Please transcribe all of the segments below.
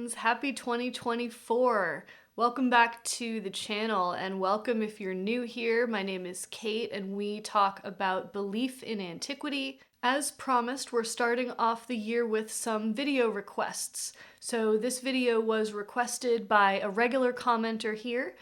friends. Happy 2024. Welcome back to the channel, and welcome if you're new here. My name is Kate, and we talk about belief in antiquity. As promised, we're starting off the year with some video requests. So this video was requested by a regular commenter here.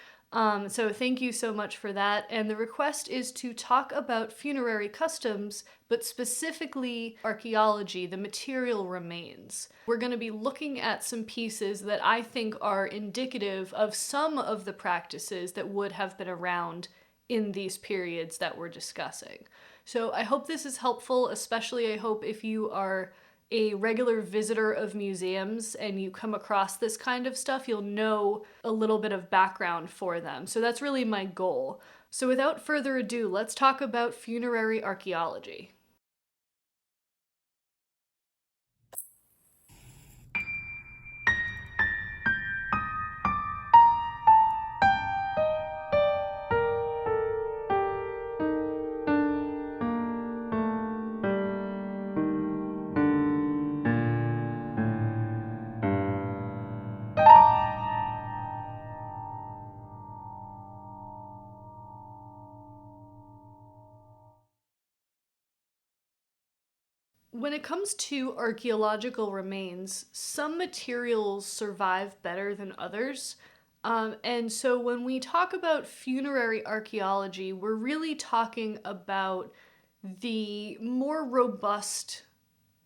So thank you so much for that. And the request is to talk about funerary customs, but specifically archaeology, the material remains. We're going to be looking at some pieces that I think are indicative of some of the practices that would have been around in these periods that we're discussing. So I hope this is helpful, especially I hope if you are a regular visitor of museums and you come across this kind of stuff, you'll know a little bit of background for them. So that's really my goal. So without further ado, let's talk about funerary archaeology. When it comes to archaeological remains, some materials survive better than others. And so when we talk about funerary archaeology, we're really talking about the more robust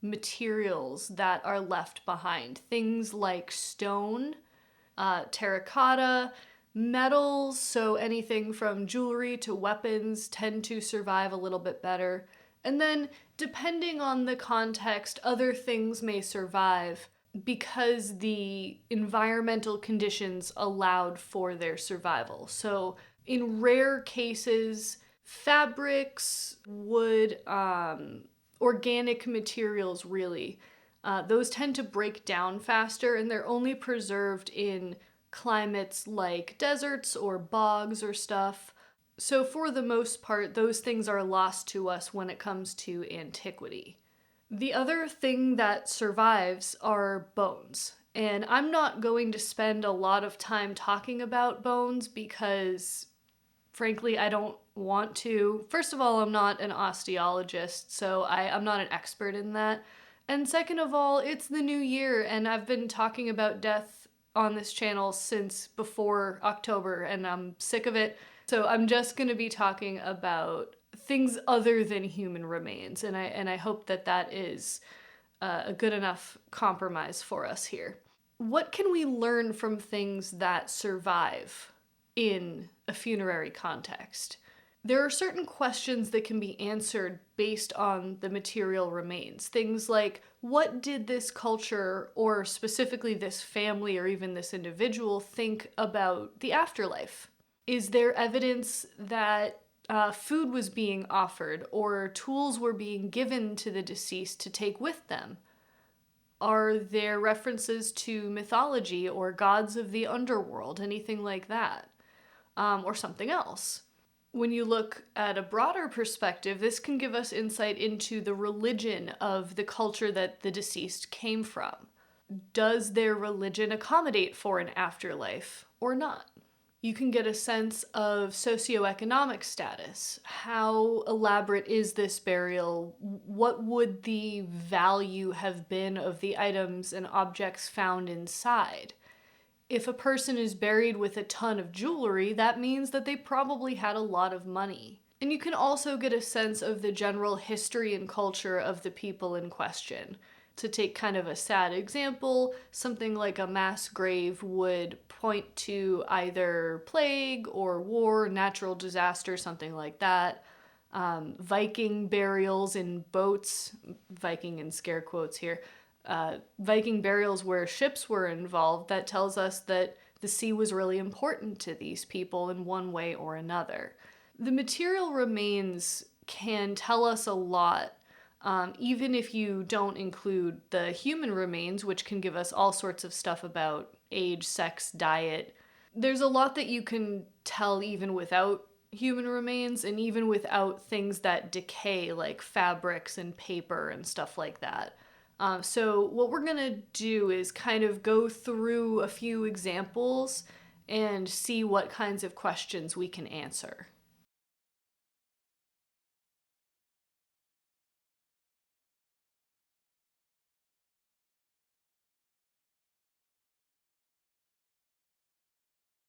materials that are left behind. Things like stone, terracotta, metals, so anything from jewelry to weapons tend to survive a little bit better. And then, depending on the context, other things may survive because the environmental conditions allowed for their survival. So, in rare cases, fabrics, wood, organic materials really, those tend to break down faster, and they're only preserved in climates like deserts or bogs or stuff. So for the most part, those things are lost to us when it comes to antiquity. The other thing that survives are bones. And I'm not going to spend a lot of time talking about bones because, frankly, I don't want to. First of all, I'm not an osteologist, so I'm not an expert in that. And second of all, it's the new year, and I've been talking about death on this channel since before October, and I'm sick of it. So I'm just going to be talking about things other than human remains, and I hope that that is a good enough compromise for us here. What can we learn from things that survive in a funerary context? There are certain questions that can be answered based on the material remains. Things like, what did this culture, or specifically this family or even this individual, think about the afterlife? Is there evidence that food was being offered or tools were being given to the deceased to take with them? Are there references to mythology or gods of the underworld, anything like that? Or something else? When you look at a broader perspective, this can give us insight into the religion of the culture that the deceased came from. Does their religion accommodate for an afterlife or not? You can get a sense of socioeconomic status. How elaborate is this burial? What would the value have been of the items and objects found inside? If a person is buried with a ton of jewelry, that means that they probably had a lot of money. And you can also get a sense of the general history and culture of the people in question. To take kind of a sad example, something like a mass grave would point to either plague or war, natural disaster, something like that. Viking burials in boats, Viking in scare quotes here, Viking burials where ships were involved, that tells us that the sea was really important to these people in one way or another. The material remains can tell us a lot. Even if you don't include the human remains, which can give us all sorts of stuff about age, sex, diet. There's a lot that you can tell even without human remains and even without things that decay like fabrics and paper and stuff like that. So what we're going to do is kind of go through a few examples and see what kinds of questions we can answer.